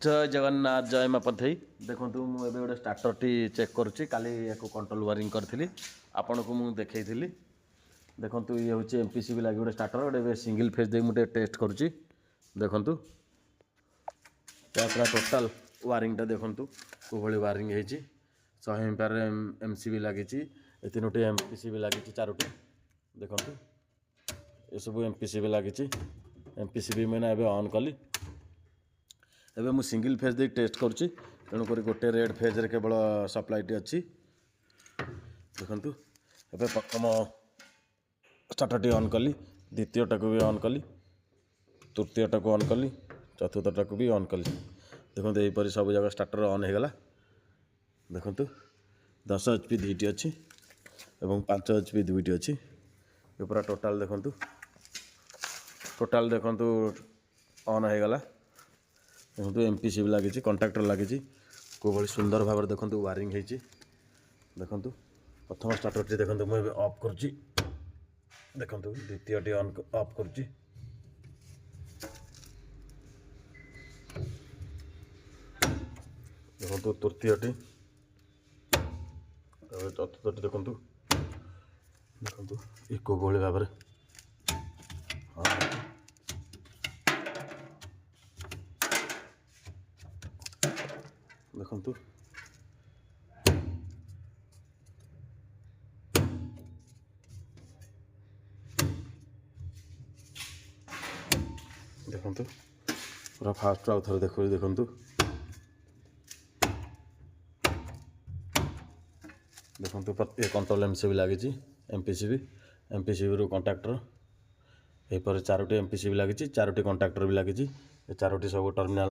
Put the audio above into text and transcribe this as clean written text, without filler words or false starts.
जय जगन्नाथ जय माँ पथई देखो मुझे गोटे स्टार्टर टी चेक करुच्ची काली कंट्रोल वायरिंग करी आपन को मुझे देखी देखो ये हूँ एमपीसीबी लगे गोटे स्टार्टर गोटे सिंगल फेज दे मुझे टेस्ट करुच्ची देखु पूरा टोटाल वायरिंगटा देखु कौन वायरिंग होती 100 एम्पियर एमसीबी लगी तीनोटी एमपीसीबी लगी चारोटी देखु ये सब एमपीसीबी लगी एमपीसीबी मैंने एवं ऑन कली एवं मुझे सिंगल फेज दे टेस्ट करुच्ची तेणुक गोटे रेड फेज रे केवल सप्लाईटी अच्छी देखु एवं प्रथम स्टार्टर ऑन कली द्वितीयटा को भी ऑन कली तृतीयटा को ऑन कली चतुर्थटा को भी ऑन कली देखो यहीपर सब जगह स्टार्टर ऑन हो गला देखु 10 HP दुईटी अच्छी एवं 5 HP दुईटी अच्छी ये पूरा टोटाल देखु ऑन हो गला देखो एमपीसीबी लगी कंटाक्टर लगी को भाई सुंदर भाव देखो वायरिंग होती देखु प्रथम स्टार्टर देखो मुझे ऑफ करुच्ची देखु द्वितीय ऑन ऑफ करुच्ची देखो तृतीयटी चतुर्थटी देखु देखु ये को भाव देखु देखु पूरा फास्ट आउ थे देखो देखु देखु ये कंट्रोल एमसीबी लगी एमपीसीबी रू कंटाक्टर यहीपर 4टी एमपीसीबी लगी 4टी कंटाक्टर भी लगी 4टी सब टर्मिनाल